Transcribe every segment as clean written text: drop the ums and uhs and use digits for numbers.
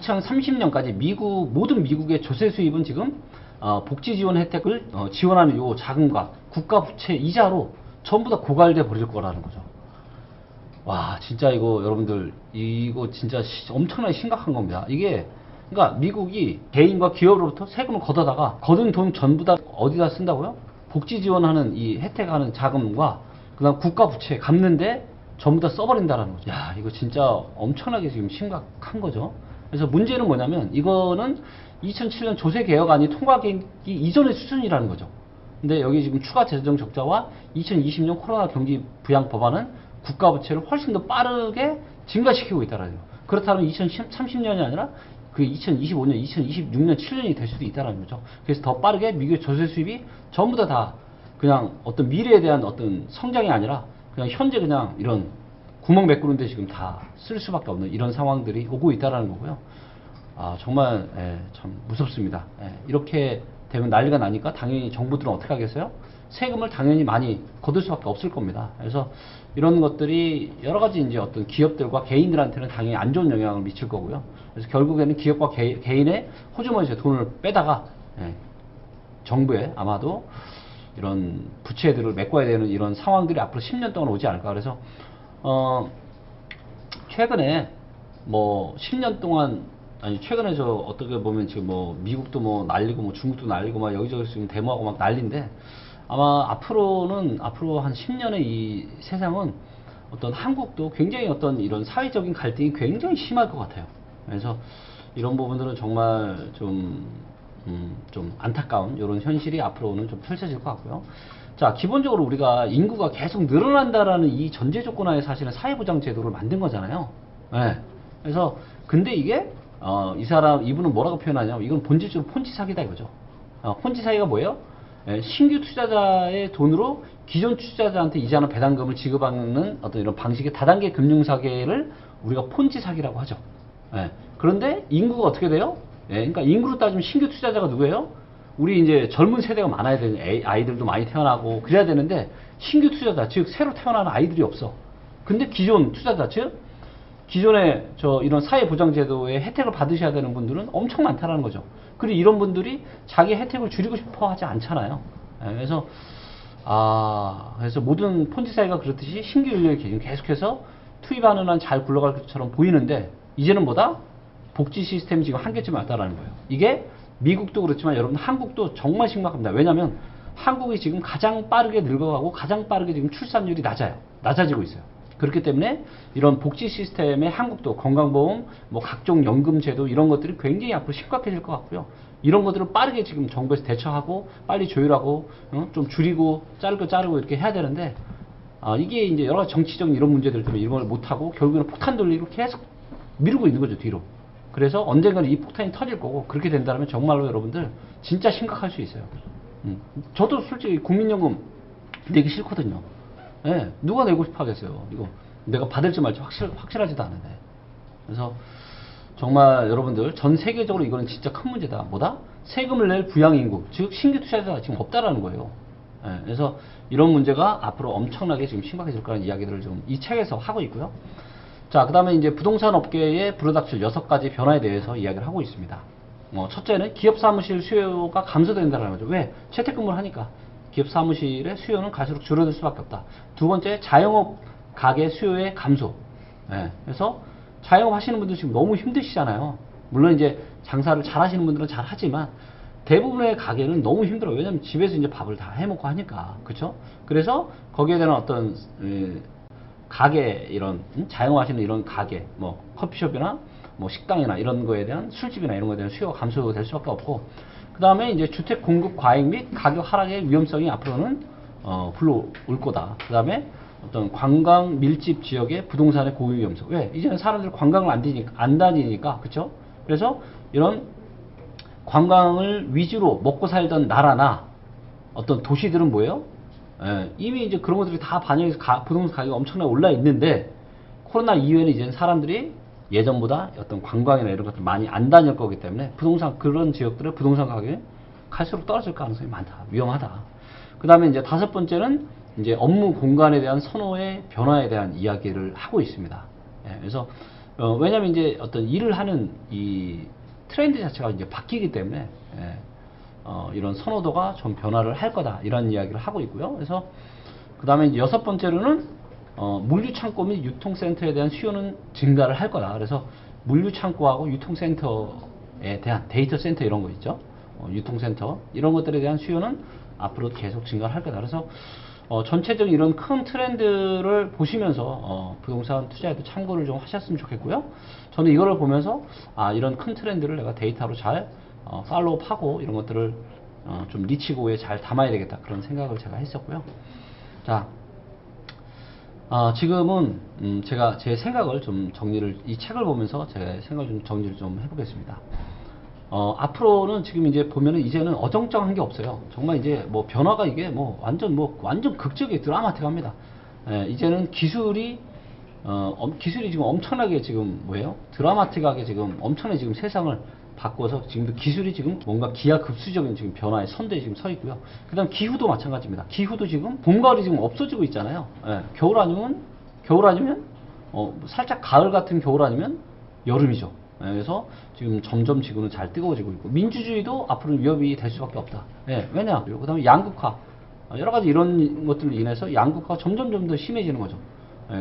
2030년까지 모든 미국의 조세 수입은 지금 복지 지원 혜택을 지원하는 요 자금과 국가 부채 이자로 전부 다 고갈돼 버릴 거라는 거죠. 와, 진짜 이거 여러분들 이거 진짜 엄청나게 심각한 겁니다. 이게 그러니까 미국이 개인과 기업으로부터 세금을 걷어다가 거둔 돈 전부 다 어디다 쓴다고요? 복지 지원하는 이 혜택하는 자금과 그다음 국가 부채 갚는데 전부 다 써버린다라는 거죠. 야, 이거 진짜 엄청나게 지금 심각한 거죠. 그래서 문제는 뭐냐면 이거는 2007년 조세 개혁안이 통과되기 이전의 수준이라는 거죠. 근데 여기 지금 추가 재정 적자와 2020년 코로나 경기 부양 법안은 국가 부채를 훨씬 더 빠르게 증가시키고 있다라는 거죠. 그렇다면 2030년이 아니라 그 2025년, 2026년, 7년이 될 수도 있다는 거죠. 그래서 더 빠르게 미국의 조세 수입이 전부 다 그냥 어떤 미래에 대한 어떤 성장이 아니라 그냥 현재 그냥 이런 구멍 메꾸는데 지금 다 쓸 수밖에 없는 이런 상황들이 오고 있다라는 거고요. 아, 정말 참 무섭습니다. 이렇게 되면 난리가 나니까 당연히 정부들은 어떻게 하겠어요? 세금을 당연히 많이 거둘 수밖에 없을 겁니다. 그래서 이런 것들이 여러 가지 이제 어떤 기업들과 개인들한테는 당연히 안 좋은 영향을 미칠 거고요. 그래서 결국에는 기업과 개인의 호주머니에서 돈을 빼다가 정부에 아마도 이런 부채들을 메꿔야 되는 이런 상황들이 앞으로 10년 동안 오지 않을까. 그래서 최근에 뭐 10년 동안 아니 최근에 저 어떻게 보면 지금 뭐 미국도 뭐 난리고 뭐 중국도 난리고 막 여기저기 지금 데모하고 막 난리인데 아마 앞으로 한 10년의 이 세상은 어떤 한국도 굉장히 어떤 이런 사회적인 갈등이 굉장히 심할 것 같아요. 그래서 이런 부분들은 정말 좀 안타까운 이런 현실이 앞으로는 좀 펼쳐질 것 같고요. 자, 기본적으로 우리가 인구가 계속 늘어난다라는 이 전제 조건 하에 사실은 사회보장 제도를 만든 거잖아요. 네. 그래서 근데 이게 이분은 뭐라고 표현하냐면 이건 본질적으로 폰치 사기다 이거죠. 폰치 사기가 뭐예요? 신규 투자자의 돈으로 기존 투자자한테 이자나 배당금을 지급하는 어떤 이런 방식의 다단계 금융 사기를 우리가 폰치 사기라고 하죠. 그런데 인구가 어떻게 돼요? 그러니까 인구로 따지면 신규 투자자가 누구예요? 우리 이제 젊은 세대가 많아야 되는 아이들도 많이 태어나고 그래야 되는데 신규 투자자 즉 새로 태어나는 아이들이 없어. 근데 기존 투자자 즉 기존에 이런 사회보장제도의 혜택을 받으셔야 되는 분들은 엄청 많다라는 거죠. 그리고 이런 분들이 자기 혜택을 줄이고 싶어 하지 않잖아요. 그래서 모든 폰지 사이가 그렇듯이 신규 인력이 계속해서 투입하는 한 잘 굴러갈 것처럼 보이는데 이제는 뭐다? 복지 시스템이 지금 한계점에 왔다라는 거예요. 이게 미국도 그렇지만 여러분 한국도 정말 심각합니다. 왜냐하면 한국이 지금 가장 빠르게 늙어가고 가장 빠르게 지금 출산율이 낮아지고 있어요. 그렇기 때문에 이런 복지 시스템의 한국도 건강보험, 뭐 각종 연금제도 이런 것들이 굉장히 앞으로 심각해질 것 같고요. 이런 것들을 빠르게 지금 정부에서 대처하고 빨리 조율하고 좀 줄이고 자르고 이렇게 해야 되는데 이게 이제 여러 가지 정치적인 이런 문제들 때문에 이런 걸 못하고 결국에는 폭탄 돌리고 계속 미루고 있는 거죠, 뒤로. 그래서 언젠가는 이 폭탄이 터질 거고 그렇게 된다면 정말로 여러분들 진짜 심각할 수 있어요. 저도 솔직히 국민연금 내기 싫거든요. 누가 내고 싶어 하겠어요. 이거 내가 받을지 말지 확실하지도 않은데. 그래서 정말 여러분들 전 세계적으로 이거는 진짜 큰 문제다. 뭐다? 세금을 낼 부양인구, 즉 신규 투자자가 지금 없다라는 거예요. 그래서 이런 문제가 앞으로 엄청나게 지금 심각해질 거라는 이야기들을 좀 이 책에서 하고 있고요. 자, 그 다음에 이제 부동산 업계의 불어닥칠 6가지 변화에 대해서 이야기를 하고 있습니다. 첫째는 기업 사무실 수요가 감소된다는 거죠. 왜? 재택근무를 하니까. 기업 사무실의 수요는 갈수록 줄어들 수밖에 없다. 두 번째, 자영업 가게 수요의 감소. 그래서 자영업 하시는 분들 지금 너무 힘드시잖아요. 물론 이제 장사를 잘 하시는 분들은 잘 하지만 대부분의 가게는 너무 힘들어요. 왜냐면 집에서 이제 밥을 다 해먹고 하니까. 그쵸? 그래서 거기에 대한 어떤 가게 이런 자영업 하시는 이런 가게 뭐 커피숍이나 뭐 식당이나 이런 거에 대한 술집이나 이런 거에 대한 수요가 감소될 수밖에 없고 그 다음에 이제 주택 공급 과잉 및 가격 하락의 위험성이 앞으로는 불러올 거다. 그 다음에 어떤 관광 밀집 지역의 부동산의 고유 위험성. 왜? 이제는 사람들이 관광을 안 다니니까, 그쵸? 그래서 이런 관광을 위주로 먹고 살던 나라나 어떤 도시들은 뭐예요? 이미 이제 그런 것들이 다 반영해서 부동산 가격이 엄청나게 올라 있는데 코로나 이후에는 이제는 사람들이 예전보다 어떤 관광이나 이런 것들 많이 안 다닐 거기 때문에 그런 지역들의 부동산 가격이 갈수록 떨어질 가능성이 많다. 위험하다. 그 다음에 이제 5번째는 이제 업무 공간에 대한 선호의 변화에 대한 이야기를 하고 있습니다. 그래서 왜냐면 이제 어떤 일을 하는 이 트렌드 자체가 이제 바뀌기 때문에 이런 선호도가 좀 변화를 할 거다 이런 이야기를 하고 있고요. 그래서 그 다음에 이제 여섯 번째로는 물류 창고 및 유통센터에 대한 수요는 증가를 할 거다. 그래서 물류 창고하고 유통센터에 대한 데이터 센터 이런 거 있죠. 유통센터 이런 것들에 대한 수요는 앞으로 계속 증가를 할 거다. 그래서 전체적인 이런 큰 트렌드를 보시면서 부동산 투자에도 참고를 좀 하셨으면 좋겠고요. 저는 이거를 보면서 이런 큰 트렌드를 내가 데이터로 잘 팔로우하고 이런 것들을 좀 리치고에 잘 담아야 되겠다 그런 생각을 제가 했었고요. 자, 지금은 제가 제 생각을 좀 정리를 이 책을 보면서 제 생각을 좀 정리를 좀 해보겠습니다. 앞으로는 지금 이제 보면은 이제는 어정쩡한 게 없어요. 정말 이제 뭐 변화가 이게 완전 극적이 드라마틱합니다. 이제는 기술이 지금 엄청나게 지금 드라마틱하게 지금 엄청나게 지금 세상을 바꿔서 지금도 기술이 지금 뭔가 기하급수적인 지금 변화의 선두에 지금 서 있고요. 그 다음 기후도 마찬가지입니다. 기후도 지금 봄, 가을이 지금 없어지고 있잖아요. 겨울 아니면 살짝 가을 같은 겨울 아니면 여름이죠. 그래서 지금 점점 지구는 잘 뜨거워지고 있고 민주주의도 앞으로 위협이 될 수밖에 없다. 왜냐? 그 다음에 양극화 여러 가지 이런 것들로 인해서 양극화가 점점 더 심해지는 거죠.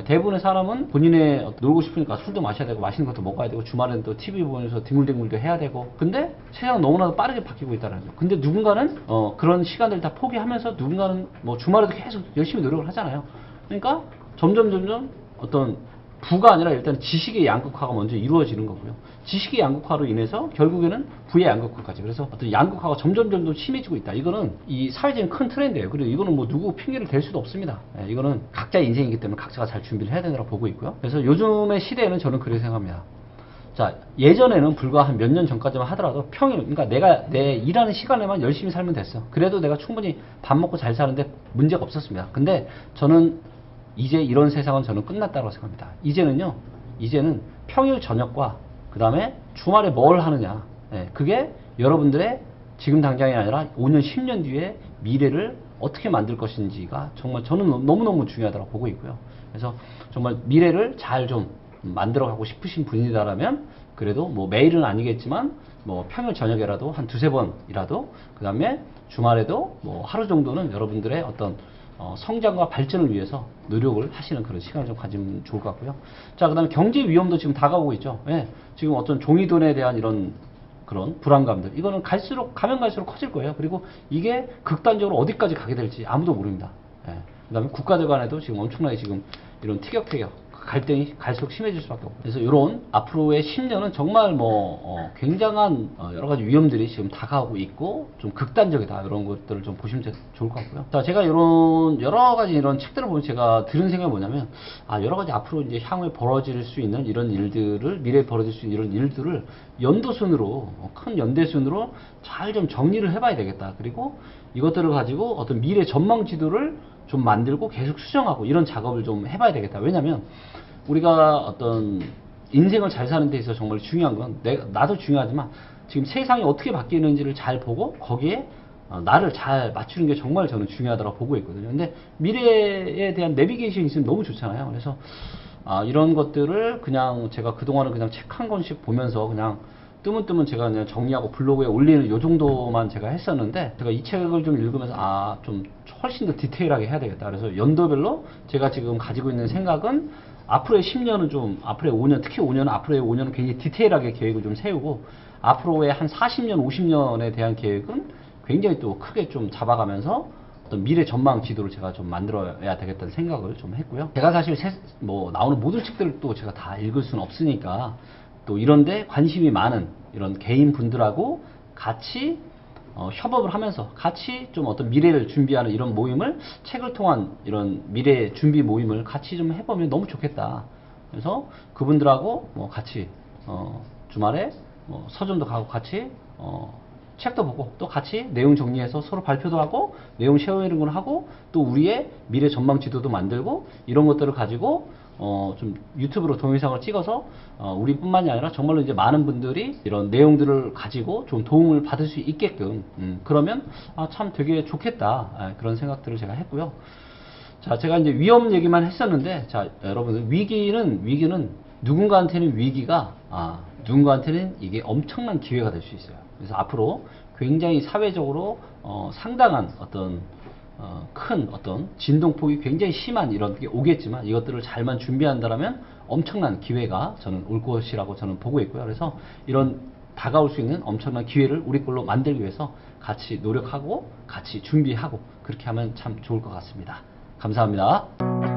대부분의 사람은 본인의 놀고 싶으니까 술도 마셔야 되고 맛있는 것도 먹어야 되고 주말에는 또 TV 보면서 뒹굴뒹굴도 해야 되고 근데 세상은 너무나도 빠르게 바뀌고 있다는 거죠. 근데 누군가는 그런 시간들을 다 포기하면서 누군가는 뭐 주말에도 계속 열심히 노력을 하잖아요. 그러니까 점점 어떤 부가 아니라 일단 지식의 양극화가 먼저 이루어지는 거고요. 지식의 양극화로 인해서 결국에는 부의 양극화까지. 그래서 어떤 양극화가 점점 심해지고 있다. 이거는 이 사회적인 큰 트렌드예요. 그리고 이거는 뭐 누구 핑계를 댈 수도 없습니다. 이거는 각자의 인생이기 때문에 각자가 잘 준비를 해야 된다고 보고 있고요. 그래서 요즘의 시대에는 저는 그렇게 생각합니다. 자, 예전에는 불과 한 몇 년 전까지만 하더라도 그러니까 내가 내 일하는 시간에만 열심히 살면 됐어. 그래도 내가 충분히 밥 먹고 잘 사는데 문제가 없었습니다. 근데 저는 이제 이런 세상은 저는 끝났다고 생각합니다. 이제는 평일 저녁과 그 다음에 주말에 뭘 하느냐. 그게 여러분들의 지금 당장이 아니라 5년, 10년 뒤에 미래를 어떻게 만들 것인지가 정말 저는 너무너무 중요하다고 보고 있고요. 그래서 정말 미래를 잘 좀 만들어가고 싶으신 분이다라면 그래도 뭐 매일은 아니겠지만 뭐 평일 저녁에라도 한 두세 번이라도 그 다음에 주말에도 뭐 하루 정도는 여러분들의 어떤 성장과 발전을 위해서 노력을 하시는 그런 시간을 좀 가지면 좋을 것 같고요. 자, 그 다음에 경제 위험도 지금 다가오고 있죠. 지금 어떤 종이돈에 대한 이런 그런 불안감들. 이거는 가면 갈수록 커질 거예요. 그리고 이게 극단적으로 어디까지 가게 될지 아무도 모릅니다. 그 다음에 국가들 간에도 지금 엄청나게 지금 이런 티격태격. 갈등이 갈수록 심해질 수밖에 없고 그래서 이런 앞으로의 10년은 정말 굉장한 여러 가지 위험들이 지금 다가오고 있고 좀 극단적이다 이런 것들을 좀 보시면 좋을 것 같고요. 자, 제가 이런 여러 가지 이런 책들을 보면 제가 들은 생각이 뭐냐면 여러 가지 앞으로 이제 향후에 벌어질 수 있는 이런 일들을 미래에 벌어질 수 있는 이런 일들을 연도순으로 큰 연대순으로 잘 좀 정리를 해봐야 되겠다. 그리고 이것들을 가지고 어떤 미래 전망 지도를 좀 만들고 계속 수정하고 이런 작업을 좀 해봐야 되겠다. 왜냐면 우리가 어떤 인생을 잘 사는 데 있어서 정말 중요한 건 나도 중요하지만 지금 세상이 어떻게 바뀌는지를 잘 보고 거기에 나를 잘 맞추는 게 정말 저는 중요하다고 보고 있거든요. 근데 미래에 대한 내비게이션이 있으면 너무 좋잖아요. 그래서 이런 것들을 그냥 제가 그동안은 그냥 책 한 권씩 보면서 그냥 뜨문뜨문 제가 그냥 정리하고 블로그에 올리는 요 정도만 제가 했었는데 제가 이 책을 좀 읽으면서 좀 훨씬 더 디테일하게 해야 되겠다. 그래서 연도별로 제가 지금 가지고 있는 생각은 앞으로의 10년은 앞으로의 5년, 특히 5년은 앞으로의 5년은 굉장히 디테일하게 계획을 좀 세우고 앞으로의 한 40년, 50년에 대한 계획은 굉장히 또 크게 좀 잡아가면서 어떤 미래 전망 지도를 제가 좀 만들어야 되겠다는 생각을 좀 했고요. 제가 사실 나오는 모든 책들을 또 제가 다 읽을 수는 없으니까 또 이런데 관심이 많은 이런 개인 분들하고 같이 협업을 하면서 같이 좀 어떤 미래를 준비하는 이런 모임을 책을 통한 이런 미래 준비 모임을 같이 좀 해보면 너무 좋겠다. 그래서 그분들하고 같이 주말에 서점도 가고 같이 책도 보고 또 같이 내용 정리해서 서로 발표도 하고 내용 쉐어링을 하고 또 우리의 미래 전망 지도도 만들고 이런 것들을 가지고 좀 유튜브로 동영상을 찍어서 우리뿐만이 아니라 정말로 이제 많은 분들이 이런 내용들을 가지고 좀 도움을 받을 수 있게끔 그러면 참 되게 좋겠다 그런 생각들을 제가 했고요. 자, 제가 이제 위험 얘기만 했었는데 자, 여러분들 위기는 누군가한테는 위기가 누군가한테는 이게 엄청난 기회가 될 수 있어요. 그래서 앞으로 굉장히 사회적으로 상당한 어떤 큰 어떤 진동폭이 굉장히 심한 이런 게 오겠지만 이것들을 잘만 준비한다면 엄청난 기회가 저는 올 것이라고 저는 보고 있고요. 그래서 이런 다가올 수 있는 엄청난 기회를 우리 걸로 만들기 위해서 같이 노력하고 같이 준비하고 그렇게 하면 참 좋을 것 같습니다. 감사합니다.